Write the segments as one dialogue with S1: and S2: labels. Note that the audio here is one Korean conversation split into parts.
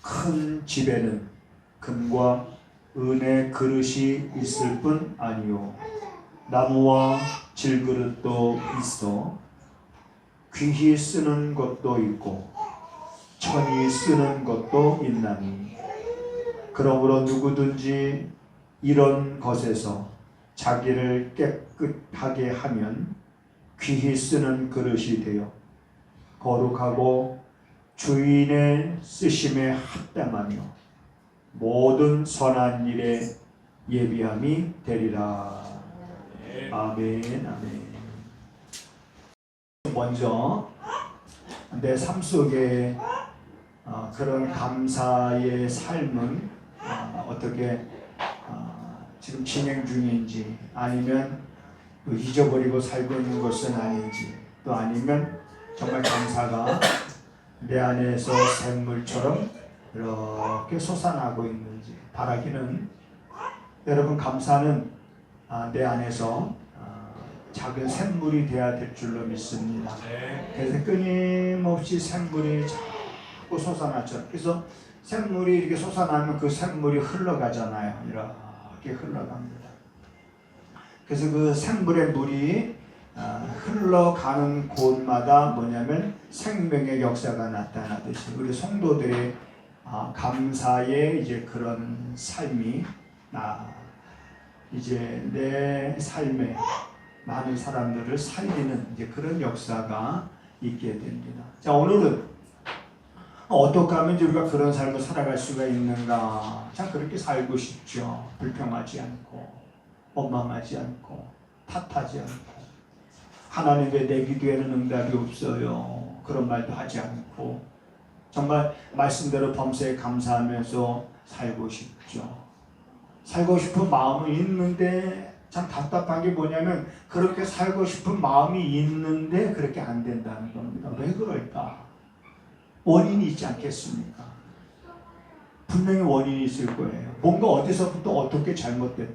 S1: 큰 집에는 금과 은의 그릇이 있을 뿐 아니요 나무와 질그릇도 있어 귀히 쓰는 것도 있고 천히 쓰는 것도 있나니 그러므로 누구든지 이런 것에서 자기를 깨끗하게 하면 귀히 쓰는 그릇이 되어 거룩하고 주인의 쓰심에 합당하며 모든 선한 일에 예비함이 되리라. 아멘. 아멘. 먼저 내 삶 속에 그런 감사의 삶은 어떻게 지금 진행 중인지, 아니면 잊어버리고 살고 있는 것은 아닌지, 또 아니면 정말 감사가 내 안에서 샘물처럼 이렇게 솟아나고 있는지 바라기는, 여러분 감사는 내 안에서 작은 샘물이 되어야 될 줄로 믿습니다. 그래서 끊임없이 샘물이 자꾸 솟아나죠. 그래서 샘물이 이렇게 솟아나면 그 샘물이 흘러가잖아요. 이렇게 흘러갑니다. 그래서 그 샘물의 물이 흘러가는 곳마다 뭐냐면 생명의 역사가 나타나듯이 우리 성도들의 감사의 이제 그런 삶이 이제 내 삶에 많은 사람들을 살리는 이제 그런 역사가 있게 됩니다. 자, 오늘은 어떻게 하면 우리가 그런 삶을 살아갈 수가 있는가? 참 그렇게 살고 싶죠. 불평하지 않고, 원망하지 않고, 탓하지 않고, 하나님 왜 내 기도에는 응답이 없어요? 그런 말도 하지 않고, 정말 말씀대로 범사에 감사하면서 살고 싶죠. 살고 싶은 마음은 있는데 참 답답한 게 뭐냐면, 그렇게 살고 싶은 마음이 있는데 그렇게 안 된다는 겁니다. 왜 그럴까? 원인이 있지 않겠습니까? 분명히 원인이 있을 거예요. 뭔가 어디서부터 어떻게 잘못됐는가.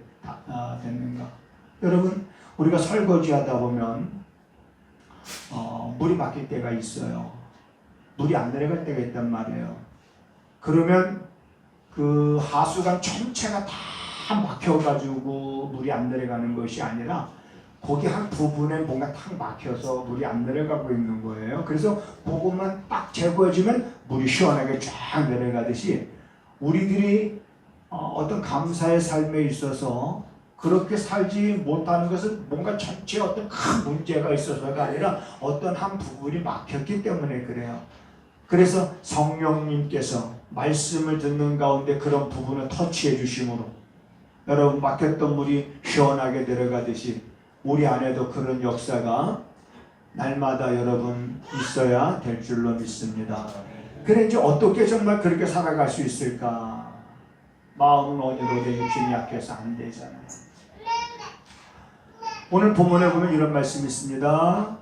S1: 여러분, 우리가 설거지 하다 보면 물이 막힐 때가 있어요. 물이 안 내려갈 때가 있단 말이에요. 그러면 그 하수관 전체가 다 막혀가지고 물이 안 내려가는 것이 아니라 거기 한 부분에 뭔가 탁 막혀서 물이 안 내려가고 있는 거예요. 그래서 그것만 딱 제거해주면 물이 시원하게 쫙 내려가듯이, 우리들이 어떤 감사의 삶에 있어서 그렇게 살지 못하는 것은 뭔가 전체에 어떤 큰 문제가 있어서가 아니라 어떤 한 부분이 막혔기 때문에 그래요. 그래서 성령님께서 말씀을 듣는 가운데 그런 부분을 터치해 주심으로 여러분 막혔던 물이 시원하게 내려가듯이 우리 안에도 그런 역사가 날마다 여러분 있어야 될 줄로 믿습니다. 그래 이제 어떻게 정말 그렇게 살아갈 수 있을까? 마음은 어디로 내 육신이 약해서 안 되잖아요. 오늘 본문에 보면 이런 말씀이 있습니다.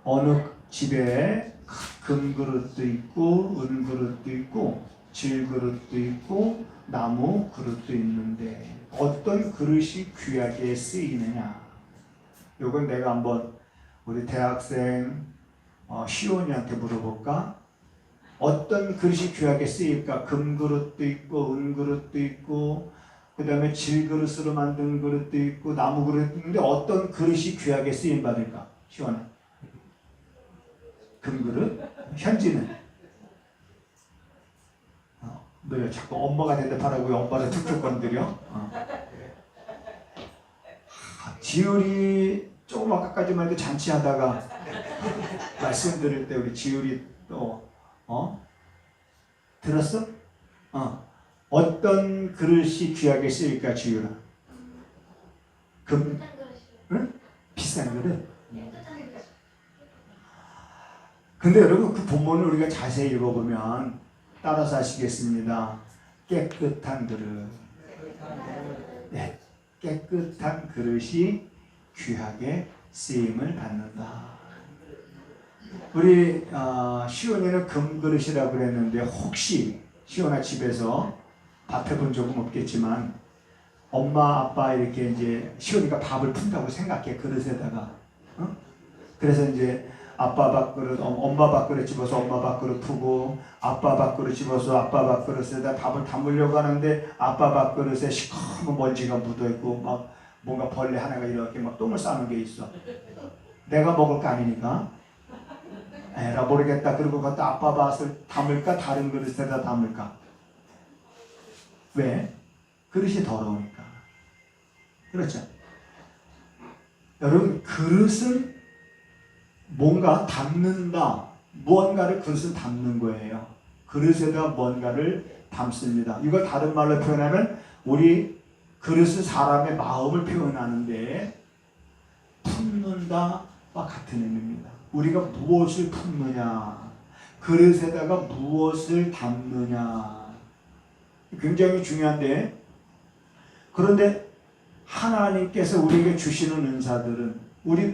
S1: 어느 집에 금그릇도 있고 은그릇도 있고 질그릇도 있고 나무 그릇도 있는데 어떤 그릇이 귀하게 쓰이느냐? 요건 내가 한번 우리 대학생 시온이한테 물어볼까? 어떤 그릇이 귀하게 쓰일까? 금그릇도 있고 은그릇도 있고 그 다음에 질그릇으로 만든 그릇도 있고 나무 그릇도 있는데 어떤 그릇이 귀하게 쓰임 받을까? 시온아. 금그릇? 현지는? 너 자꾸 엄마가 대답하라고 엄마를 툭툭 건드려? 지율이 조금 아까까지만 해도 잔치하다가 말씀 들을 때 우리 지율이 또 들었어? 어떤 그릇이 귀하게 쓰일까 지율아? 응? 비싼 그릇? 근데 여러분 그 본문을 우리가 자세히 읽어보면 따라서 하시겠습니다. 깨끗한 그릇. 네. 깨끗한 그릇이 귀하게 쓰임을 받는다. 우리 시온이는 금그릇이라고 그랬는데 혹시 시온아 집에서 밥 해본 적은 없겠지만 엄마 아빠 이렇게 이제 시온이가 밥을 푼다고 생각해 그릇에다가. 그래서 이제 아빠 밥그릇, 엄마 밥그릇 집어서 엄마 밥그릇 푸고, 아빠 밥그릇 집어서 아빠 밥그릇에다 밥을 담으려고 하는데 아빠 밥그릇에 시커먼 먼지가 묻어있고 막 뭔가 벌레 하나가 이렇게 막 똥을 싸는 게 있어. 내가 먹을 거 아니니까 에라 모르겠다. 그리고 그것도 아빠 밭을 담을까 다른 그릇에다 담을까. 왜? 그릇이 더러우니까. 그렇죠. 여러분, 그릇은 뭔가 담는다. 무언가를 그릇을 담는 거예요. 그릇에다 뭔가를 담습니다. 이걸 다른 말로 표현하면 우리 그릇은 사람의 마음을 표현하는데 품는다와 같은 의미입니다. 우리가 무엇을 품느냐, 그릇에다가 무엇을 담느냐, 굉장히 중요한데, 그런데 하나님께서 우리에게 주시는 은사들은 우리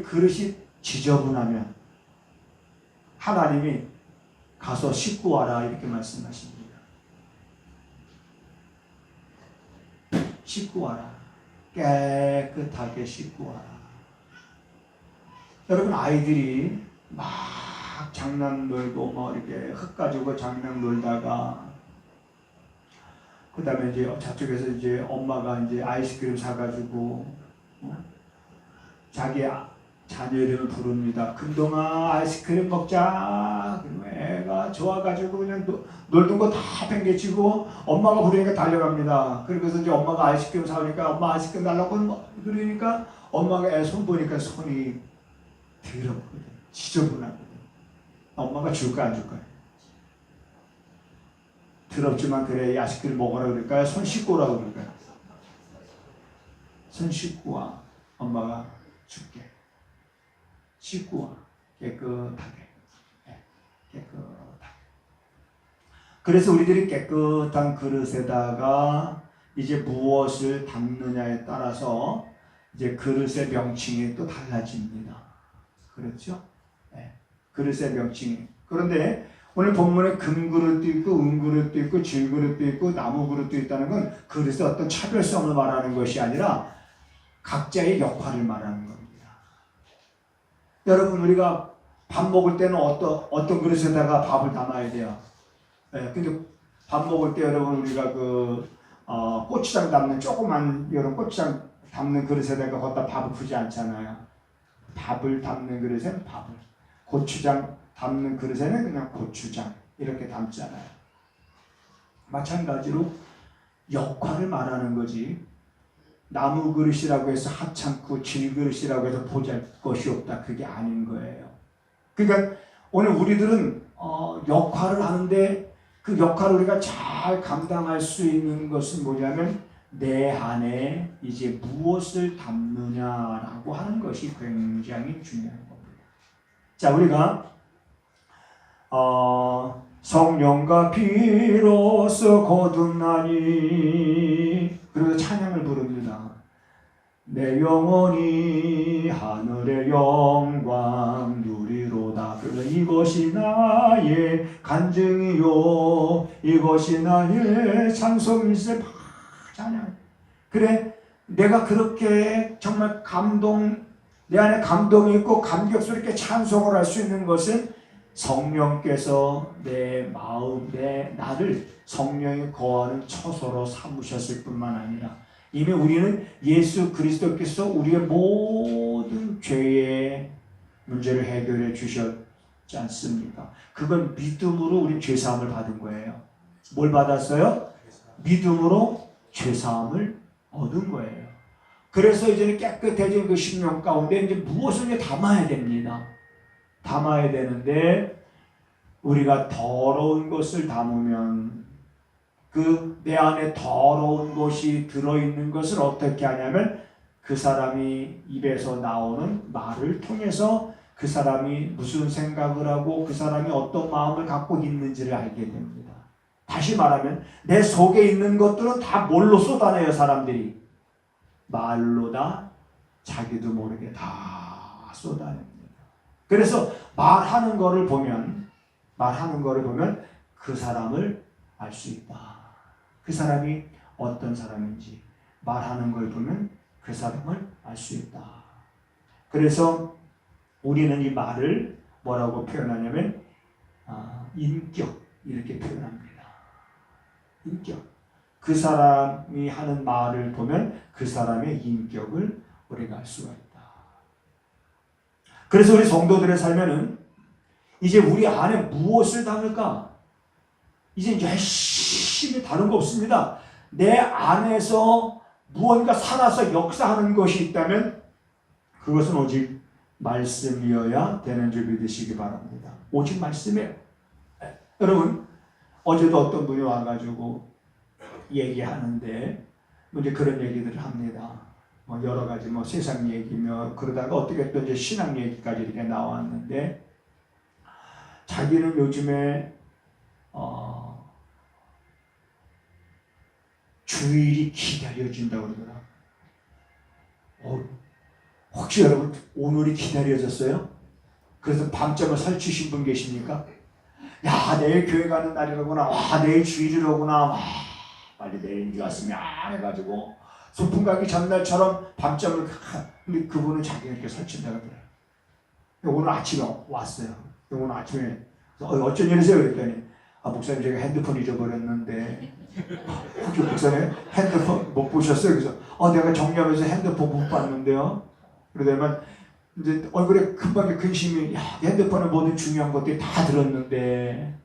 S1: 그릇이 지저분하면 하나님이 가서 씻고 와라 이렇게 말씀하십니다. 씻고 와라. 깨끗하게 씻고 와라. 여러분, 아이들이 막 장난 놀고 뭐 이렇게 흙 가지고 장난 놀다가 그 다음에 이제 저쪽에서 이제 엄마가 이제 아이스크림 사가지고 자기 자녀 이름을 부릅니다. 금동아 아이스크림 먹자. 그리고 애가 좋아가지고 그냥 놀던 거 다 팽개치고 엄마가 부르니까 달려갑니다. 그래서 이제 엄마가 아이스크림 사오니까 엄마 아이스크림 달라고 그러니까 엄마가 애 손 보니까 손이 더럽거든. 지저분하거든. 엄마가 줄까 안 줄까요? 더럽지만 그래, 이 아이스크림 먹으라 그럴까요? 손 씻고 오라고 그럴까요? 손 씻고 와. 엄마가 줄게. 씻고 와. 깨끗하게. 깨끗하게. 그래서 우리들이 깨끗한 그릇에다가 이제 무엇을 담느냐에 따라서 이제 그릇의 명칭이 또 달라집니다. 그렇죠? 네. 그릇의 명칭이. 그런데 오늘 본문에 금그릇도 있고 은그릇도 있고 질그릇도 있고 나무그릇도 있다는 건 그릇의 어떤 차별성을 말하는 것이 아니라 각자의 역할을 말하는 겁니다. 여러분, 우리가 밥 먹을 때는 어떤 그릇에다가 밥을 담아야 돼요. 네, 근데 밥 먹을 때 여러분 우리가 고추장 담는 조그만 이런 고추장 담는 그릇에다가 거기다 밥을 푸지 않잖아요. 밥을 담는 그릇에는 밥을, 고추장 담는 그릇에는 그냥 고추장 이렇게 담잖아요. 마찬가지로 역할을 말하는 거지. 나무 그릇이라고 해서 하찮고 질 그릇이라고 해서 보잘 것이 없다, 그게 아닌 거예요. 그러니까 오늘 우리들은 역할을 하는데 그 역할을 우리가 잘 감당할 수 있는 것은 뭐냐면 내 안에 이제 무엇을 담느냐라고 하는 것이 굉장히 중요한 겁니다. 자, 우리가 성령과 비로소 거듭나니, 그리고 찬양을 부릅니다. 내 영혼이 하늘의 영광 누리로다. 그래서 이것이 나의 간증이요, 이것이 나의 찬송일세. 찬양. 그래, 내가 그렇게 정말 내 안에 감동이 있고 감격스럽게 찬송을 할 수 있는 것은 성령께서 내 마음, 나를 성령이 거하는 처소로 삼으셨을 뿐만 아니라 이미 우리는 예수 그리스도께서 우리의 모든 죄의 문제를 해결해 주셨지 않습니까? 그건 믿음으로 우리 죄사함을 받은 거예요. 뭘 받았어요? 믿음으로 죄사함을 얻은 거예요. 그래서 이제는 깨끗해진 그 심령 가운데 이제 무엇을 이제 담아야 됩니다. 담아야 되는데 우리가 더러운 것을 담으면 내 안에 더러운 것이 들어있는 것을 어떻게 하냐면 그 사람이 입에서 나오는 말을 통해서 그 사람이 무슨 생각을 하고 그 사람이 어떤 마음을 갖고 있는지를 알게 됩니다. 다시 말하면 내 속에 있는 것들은 다 뭘로 쏟아내요, 사람들이? 말로다. 자기도 모르게 다 쏟아냅니다. 그래서 말하는 거를 보면 그 사람을 알 수 있다. 그 사람이 어떤 사람인지 말하는 걸 보면 그 사람을 알 수 있다. 그래서 우리는 이 말을 뭐라고 표현하냐면 인격 이렇게 표현합니다. 인격. 그 사람이 하는 말을 보면 그 사람의 인격을 우리가 알 수가 있다. 그래서 우리 성도들의 삶에는 이제 우리 안에 무엇을 담을까? 이제 열심히 다른 거 없습니다. 내 안에서 무언가 살아서 역사하는 것이 있다면 그것은 오직 말씀이어야 되는 줄 믿으시기 바랍니다. 오직 말씀이에요. 여러분, 어제도 어떤 분이 와가지고 얘기하는데 이제 그런 얘기들을 합니다. 뭐 여러 가지 뭐 세상 얘기며 그러다가 어떻게 또 이제 신앙 얘기까지 이렇게 나왔는데 자기는 요즘에 주일이 기다려진다고 그러더라. 혹시 여러분 오늘이 기다려졌어요? 그래서 밤잠을 설치신 분 계십니까? 야, 내일 교회 가는 날이라구나. 와, 내일 주일이라구나. 와, 빨리 내일 왔으면 해가지고 소풍 가기 전날처럼 밤잠을 근데 그분은 자기가 이렇게 설친다고 그래요. 오늘 아침에 왔어요. 오늘 아침에 어쩐 일이세요? 그랬더니 목사님 제가 핸드폰 잊어버렸는데 혹시 목사님 핸드폰 못 보셨어요? 그래서 내가 정리하면서 핸드폰 못 봤는데요. 그러더니만 이제 얼굴에 금방 근심이 핸드폰에 모든 중요한 것들이 다 들었는데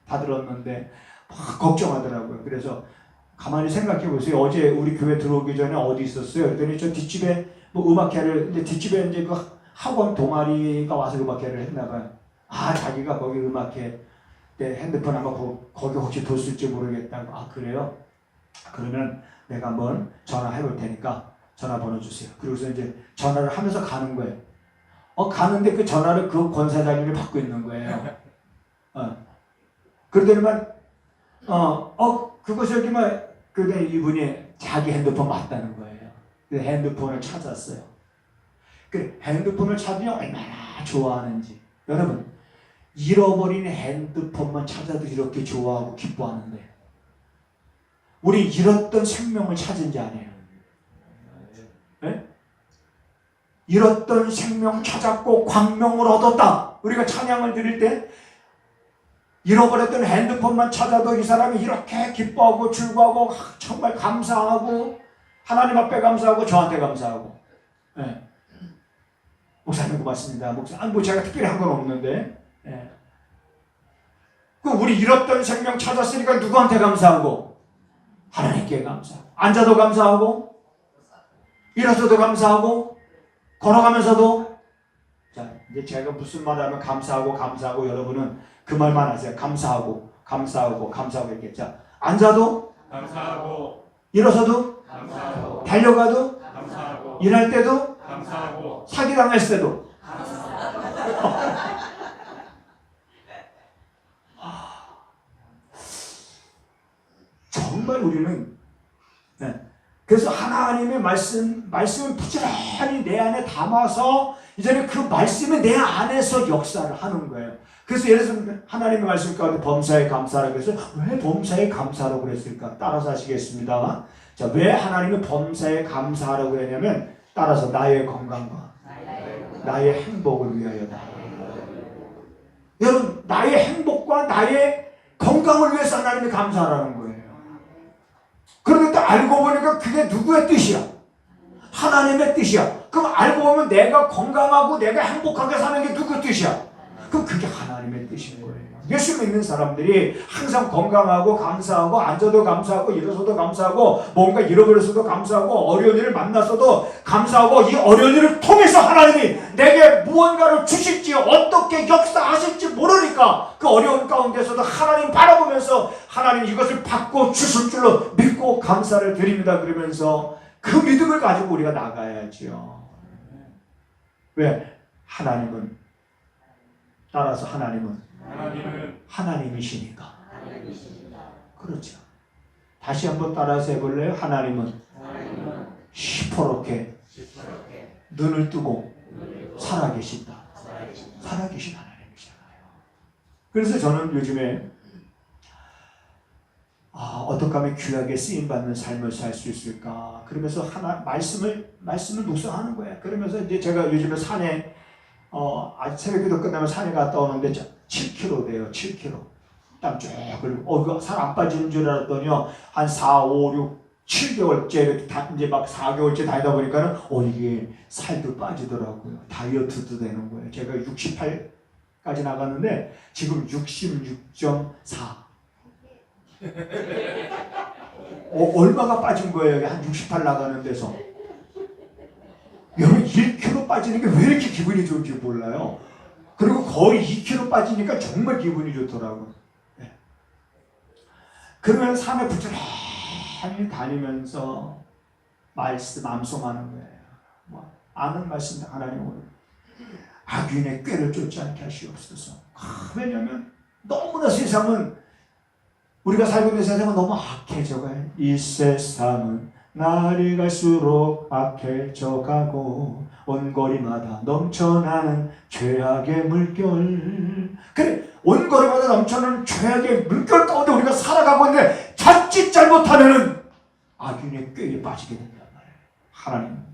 S1: 다 들었는데 막 걱정하더라고요. 그래서 가만히 생각해 보세요. 어제 우리 교회 들어오기 전에 어디 있었어요? 그랬더니 저 뒷집에 뭐 음악회를 이제 뒷집에 이제 그 학원 동아리가 와서 음악회를 했나 봐요. 자기가 거기 음악회 때 핸드폰 아마 거기 혹시 뒀을지 모르겠다고. 그래요? 그러면 내가 한번 전화해 볼 테니까 전화번호 주세요. 그리고서 이제 전화를 하면서 가는 거예요. 가는데 그 전화를 그 권사장님이 받고 있는 거예요. 그러더니만 그것이 여기 그때 이분이 자기 핸드폰 맞다는 거예요. 그래서 핸드폰을 찾았어요. 그 핸드폰을 찾으니 얼마나 좋아하는지. 여러분, 잃어버린 핸드폰만 찾아도 이렇게 좋아하고 기뻐하는데 우리 잃었던 생명을 찾은 지 아니에요. 네? 잃었던 생명 찾았고 광명을 얻었다. 우리가 찬양을 드릴 때 잃어버렸던 핸드폰만 찾아도 이 사람이 이렇게 기뻐하고 즐거워하고 정말 감사하고 하나님 앞에 감사하고 저한테 감사하고. 네. 목사님 고맙습니다. 목사님 뭐 제가 특별히 한 건 없는데. 네. 우리 잃었던 생명 찾았으니까 누구한테 감사하고? 하나님께 감사하고. 앉아도 감사하고 일어서도 감사하고 걸어가면서도. 자, 이제 제가 무슨 말 하면 감사하고 여러분은 그 말만 하세요. 감사하고 이렇게. 자, 앉아도
S2: 감사하고
S1: 일어서도
S2: 감사하고
S1: 달려가도
S2: 감사하고
S1: 일할 때도
S2: 감사하고
S1: 사기당했을 때도 정말 우리는 그래서 하나님의 말씀을 부지런히 내 안에 담아서 이제는 그 말씀이 내 안에서 역사를 하는 거예요. 그래서 예를 들면 하나님의 말씀 가운데 범사에 감사라고 해서 왜 범사에 감사라고 그랬을까? 따라서 하시겠습니다. 자, 왜 하나님이 범사에 감사하라고 그랬냐면 따라서 나의 건강과 나의 행복을 위하여다. 여러분, 나의 행복과 나의 건강을 위해서 하나님이 감사하라는 거예요. 그런데 또 알고 보니까 그게 누구의 뜻이야? 하나님의 뜻이야. 그럼 알고 보면 내가 건강하고 내가 행복하게 사는 게 누구의 뜻이야? 그럼 그게 하나님의 뜻인 거예요. 예수 믿는 사람들이 항상 건강하고 감사하고 앉아도 감사하고 일어서도 감사하고 뭔가 잃어버렸어도 감사하고 어려운 일을 만났어도 감사하고 이 어려운 일을 통해서 하나님이 내게 무언가를 주실지 어떻게 역사하실지 모르니까 그 어려운 가운데서도 하나님 바라보면서 하나님 이것을 받고 주실 줄로 믿고 감사를 드립니다. 그러면서 그 믿음을 가지고 우리가 나가야지요. 왜? 따라서 하나님은 하나님이시니까. 그렇죠. 다시 한번 따라서 해볼래요? 하나님은 시퍼렇게 눈을 뜨고 살아계신다. 살아계신 하나님이잖아요. 그래서 저는 요즘에 어떻게 하면 귀하게 쓰임받는 삶을 살 수 있을까? 그러면서 말씀을 묵상하는 거예요. 그러면서 이제 제가 요즘에 산에 새벽기도 끝나면 산에 갔다 오는데 7km 돼요. 7km. 땀 쭉 흘리고 그 살 안 빠지는 줄 알았더니요. 한 4, 5, 6, 7개월째 이렇게 이제 막 4개월째 다니다 보니까는 이게 살도 빠지더라고요. 다이어트도 되는 거예요. 제가 68까지 나갔는데 지금 66.4. 얼마가 빠진 거예요? 한 68 나가는 데서. 여러분 1kg 빠지는 게 왜 이렇게 기분이 좋은지 몰라요. 그리고 거의 2kg 빠지니까 정말 기분이 좋더라고요. 네. 그러면 산에 부지런히 다니면서 말씀 암송하는 거예요. 아는 말씀 하나님 오늘 악인의 꾀를 쫓지 않게 하시옵소서. 왜냐하면 너무나 세상은 우리가 살고 있는 세상은 너무 악해져가요. 이 세상은 날이 갈수록 악해져가고 온 거리마다 넘쳐나는 죄악의 물결. 그래, 온 거리마다 넘쳐나는 죄악의 물결 가운데 우리가 살아가고 있는데 자칫 잘못하면은 악인의 꾀에 빠지게 된단 말이에요. 하나님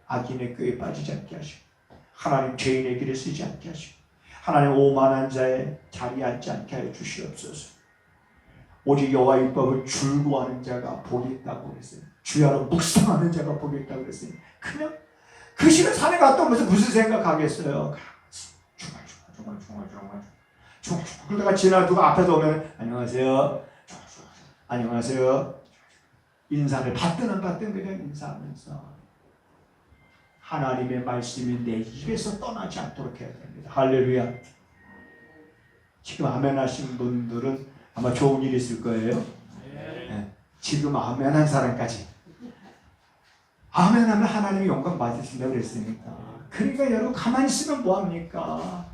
S1: 악인의 꾀에 빠지지 않게 하시고, 하나님 죄인의 길을 쓰지 않게 하시고, 하나님 오만한 자의 자리에 앉지 않게 하여 주시옵소서. 오직 여호와의 율법을 줄구하는 자가 복이 있다고 그랬어요. 주야로 묵상하는 자가 복이 있다고 그랬어요. 그냥 그 시간 산에 갔다 오면서 무슨 생각하겠어요? 중얼 그러다가 지나 누가 앞에서 오면 안녕하세요. 안녕하세요. 인사를 받든 안 받든 그냥 인사하면서 하나님의 말씀이 내 입에서 떠나지 않도록 해야 됩니다. 할렐루야. 지금 아멘 하신 분들은 아마 좋은 일이 있을 거예요. 네. 지금 아멘 한 사람까지 아멘 하면 하나님이 영광 받으신다고 그랬으니까. 그러니까 여러분 가만히 있으면 뭐합니까?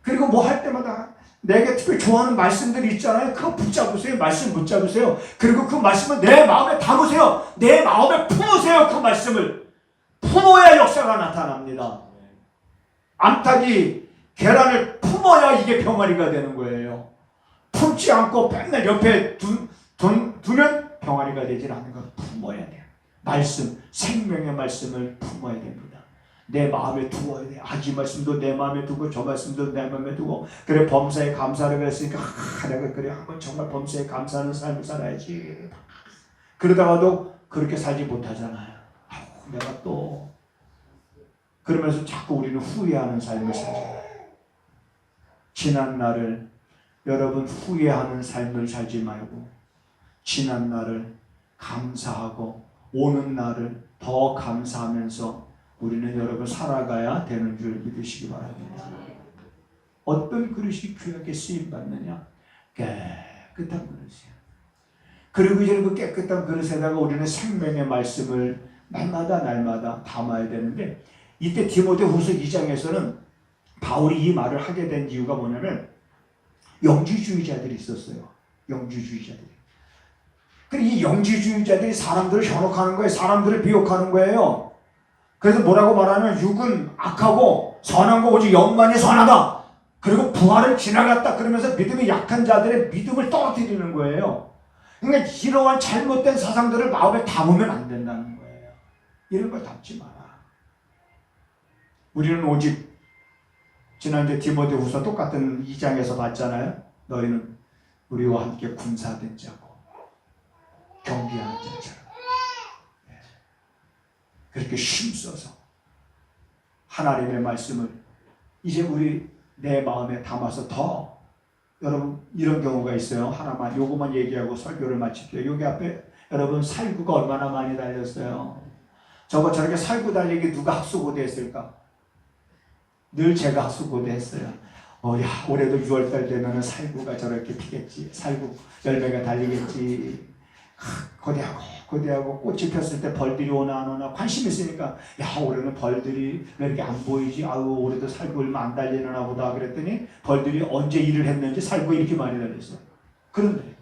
S1: 그리고 뭐 할 때마다 내가 특별히 좋아하는 말씀들이 있잖아요. 그거 붙잡으세요. 말씀 붙잡으세요. 그리고 그 말씀을 내 마음에 담으세요. 내 마음에 품으세요. 그 말씀을 품어야 역사가 나타납니다. 암탉이 계란을 품어야 이게 병아리가 되는 거예요. 품지 않고 맨날 옆에 두면 병아리가 되질 않는 걸 품어야 돼요. 말씀, 생명의 말씀을 품어야 됩니다. 내 마음에 두어야 돼요. 아기 말씀도 내 마음에 두고 저 말씀도 내 마음에 두고. 그래 범사에 감사를 했으니까 내가 그래 한번 정말 범사에 감사하는 삶을 살아야지. 그러다가도 그렇게 살지 못하잖아요. 내가 또 그러면서 자꾸 우리는 후회하는 삶을 살잖아요. 지난 날을 여러분 후회하는 삶을 살지 말고 지난 날을 감사하고 오는 날을 더 감사하면서 우리는 여러분 살아가야 되는 줄 믿으시기 바랍니다. 어떤 그릇이 귀하게 쓰임받느냐? 깨끗한 그릇이에요. 그리고 이제 그 깨끗한 그릇에다가 우리는 생명의 말씀을 날마다 담아야 되는데, 이때 디모데후서 2장에서는 바울이 이 말을 하게 된 이유가 뭐냐면 영지주의자들이 있었어요. 영지주의자들이. 그리고 이 영지주의자들이 사람들을 현혹하는 거예요. 사람들을 미혹하는 거예요. 그래서 뭐라고 말하면 육은 악하고 선한 거 오직 영만이 선하다. 그리고 부활을 지나갔다. 그러면서 믿음이 약한 자들의 믿음을 떨어뜨리는 거예요. 그러니까 이러한 잘못된 사상들을 마음에 담으면 안 된다는 거예요. 이런 걸 담지 마라. 우리는 오직 지난주에 디모데후서 똑같은 2장에서 봤잖아요. 너희는 우리와 함께 군사된 자고 경계하는 자처럼 그렇게 힘써서 하나님의 말씀을 이제 우리 내 마음에 담아서 더, 여러분 이런 경우가 있어요. 하나만 요거만 얘기하고 설교를 마칠게요. 여기 앞에 여러분 살구가 얼마나 많이 달렸어요. 저렇게 살구 달리기 누가 학수고대 했을까? 늘 제가 학수고대 했어요. 올해도 6월달 되면 살구가 저렇게 피겠지. 살구 열매가 달리겠지. 거대하고 꽃이 폈을 때 벌들이 오나 안 오나 관심 있으니까, 올해는 벌들이 왜 이렇게 안 보이지? 올해도 살구 얼마 안 달리나 보다. 그랬더니 벌들이 언제 일을 했는지 살구가 이렇게 많이 달렸어요. 그런데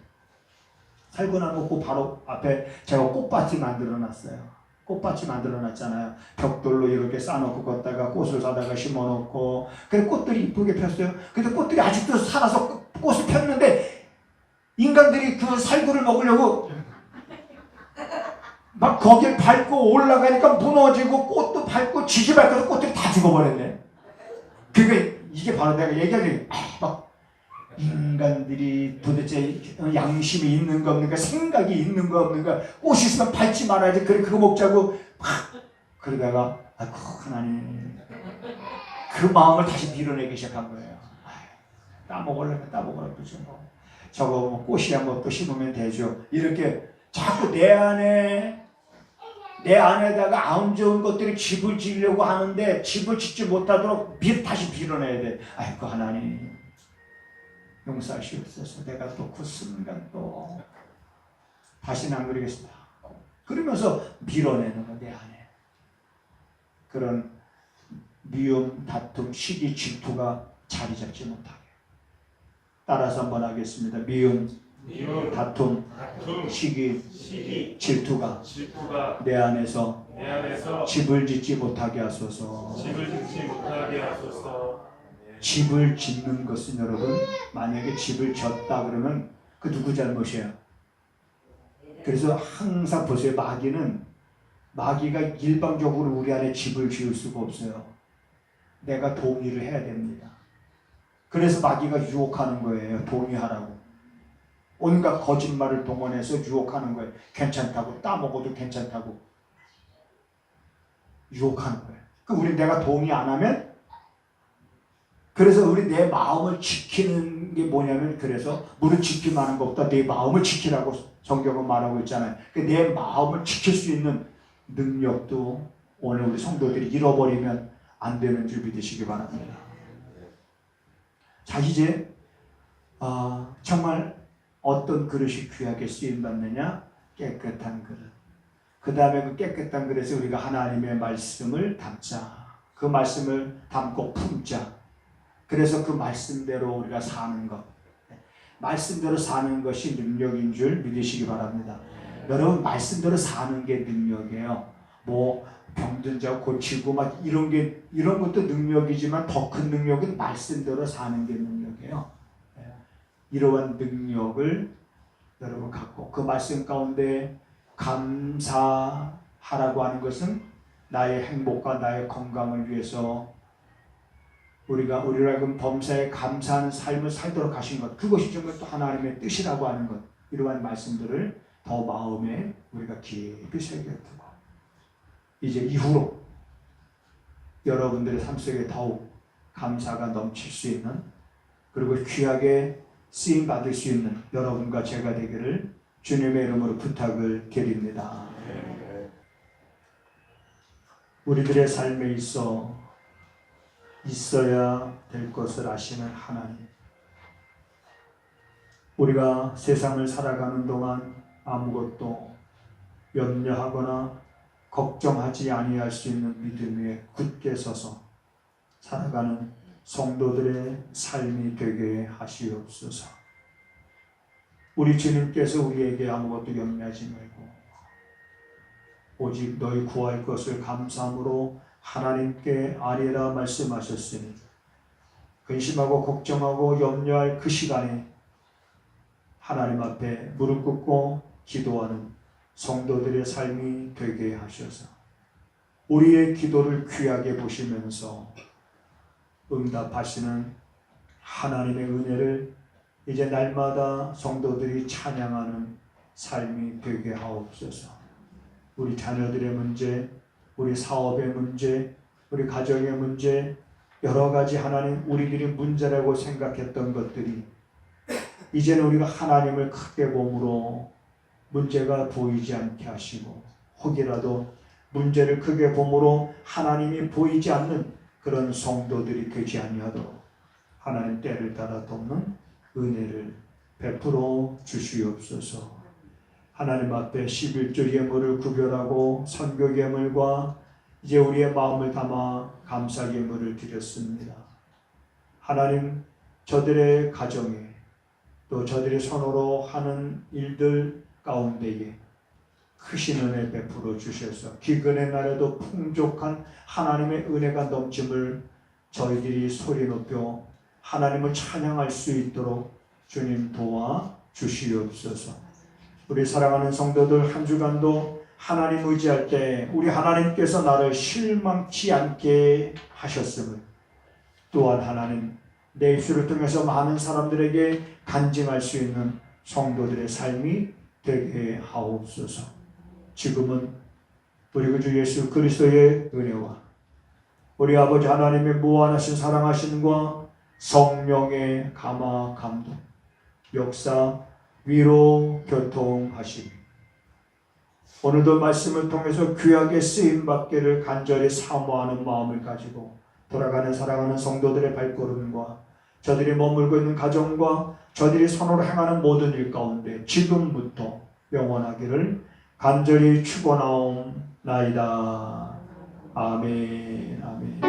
S1: 살구나무 꽃 바로 앞에 제가 꽃밭이 만들어 놨어요. 꽃밭이 만들어 놨잖아요. 벽돌로 이렇게 쌓아놓고 걷다가 꽃을 사다가 심어놓고, 그래서 꽃들이 이쁘게 폈어요. 근데 꽃들이 아직도 살아서 꽃을 폈는데 인간들이 그 살구를 먹으려고 막 거기에 밟고 올라가니까 무너지고 꽃도 밟고 지지밟혀서 꽃들이 다 죽어버렸네. 그러니까 이게 바로 내가 얘기하는 막 인간들이 도대체 양심이 있는 거 없는가, 생각이 있는 거 없는가, 꽃이 있으면 밟지 말아야지, 그래 그거 먹자고 막 그러다가 아이고 하나님, 그 마음을 다시 밀어내기 시작한 거예요. 따먹으려면 따먹으라고 그러죠. 저거 뭐 꽃이야 뭐 또 심으면 되죠. 이렇게 자꾸 내 안에다가 안 좋은 것들이 집을 지으려고 하는데 집을 짓지 못하도록 다시 밀어내야 돼. 아이고 하나님 용서하시옵소서. 내가 또 그 순간 또 다시는 안 그러겠습니다. 그러면서 밀어내는 거 내 안에. 그런 미움, 다툼, 시기, 질투가 자리 잡지 못하게. 따라서 한번 하겠습니다. 미움, 다툼, 시기, 질투가 내 안에서 집을 짓지 못하게 하소서. 집을 짓는 것은 여러분, 만약에 집을 졌다 그러면 그 누구 잘못이에요? 그래서 항상 보세요. 마귀가 일방적으로 우리 안에 집을 지을 수가 없어요. 내가 동의를 해야 됩니다. 그래서 마귀가 유혹하는 거예요. 동의하라고. 온갖 거짓말을 동원해서 유혹하는 거예요. 괜찮다고, 따먹어도 괜찮다고 유혹하는 거예요. 그럼 우리 내가 동의 안 하면, 그래서 우리 내 마음을 지키는 게 뭐냐면, 그래서 무릇 지키면 것보다 내 마음을 지키라고 성경은 말하고 있잖아요. 내 마음을 지킬 수 있는 능력도 오늘 우리 성도들이 잃어버리면 안 되는 줄 믿으시기 바랍니다. 자, 이제 정말 어떤 그릇이 귀하게 쓰임받느냐? 깨끗한 그릇. 그 다음에 그 깨끗한 그릇에 우리가 하나님의 말씀을 담자. 그 말씀을 담고 품자. 그래서 그 말씀대로 우리가 사는 것. 말씀대로 사는 것이 능력인 줄 믿으시기 바랍니다. 여러분, 말씀대로 사는 게 능력이에요. 뭐 병든 자 고치고 막 이런 것도 능력이지만 더 큰 능력은 말씀대로 사는 게 능력이에요. 이러한 능력을 여러분 갖고 그 말씀 가운데 감사하라고 하는 것은 나의 행복과 나의 건강을 위해서 우리가 범사에 감사하는 삶을 살도록 하신 것, 그것이 정말 또 하나님의 뜻이라고 하는 것, 이러한 말씀들을 더 마음에 우리가 깊이 새겨두고 이제 이후로 여러분들의 삶 속에 더욱 감사가 넘칠 수 있는, 그리고 귀하게 쓰임 받을 수 있는 여러분과 제가 되기를 주님의 이름으로 부탁을 드립니다. 우리들의 삶에 있어야 될 것을 아시는 하나님, 우리가 세상을 살아가는 동안 아무것도 염려하거나 걱정하지 아니할 수 있는 믿음 위에 굳게 서서 살아가는 성도들의 삶이 되게 하시옵소서. 우리 주님께서 우리에게 아무것도 염려하지 말고 오직 너희 구할 것을 감사함으로 하나님께 아뢰라 말씀하셨으니, 근심하고 걱정하고 염려할 그 시간에 하나님 앞에 무릎 꿇고 기도하는 성도들의 삶이 되게 하셔서 우리의 기도를 귀하게 보시면서 응답하시는 하나님의 은혜를 이제 날마다 성도들이 찬양하는 삶이 되게 하옵소서. 우리 자녀들의 문제, 우리 사업의 문제, 우리 가정의 문제, 여러 가지 하나님 우리들이 문제라고 생각했던 것들이 이제는 우리가 하나님을 크게 봄으로 문제가 보이지 않게 하시고, 혹이라도 문제를 크게 봄으로 하나님이 보이지 않는 그런 성도들이 되지 아니하도록 하나님 때를 따라 돕는 은혜를 베풀어 주시옵소서. 하나님 앞에 11조 예물을 구별하고 선교 예물과 이제 우리의 마음을 담아 감사 예물을 드렸습니다. 하나님, 저들의 가정에 또 저들이 손으로 하는 일들 가운데에 크신 은혜 베풀어 주셔서 기근의 날에도 풍족한 하나님의 은혜가 넘침을 저희들이 소리 높여 하나님을 찬양할 수 있도록 주님 도와 주시옵소서. 우리 사랑하는 성도들 한 주간도 하나님 의지할 때 우리 하나님께서 나를 실망치 않게 하셨음을, 또한 하나님 내 입술을 통해서 많은 사람들에게 간증할 수 있는 성도들의 삶이 되게 하옵소서. 지금은 우리 구주 예수 그리스도의 은혜와 우리 아버지 하나님의 무한하신 사랑하심과 성령의 감화 감동 역사 위로 교통하심 오늘도 말씀을 통해서 귀하게 쓰임받기를 간절히 사모하는 마음을 가지고 돌아가는 사랑하는 성도들의 발걸음과 저들이 머물고 있는 가정과 저들이 손으로 행하는 모든 일 가운데 지금부터 영원하기를 간절히 축원하옵나이다. 아멘. 아멘.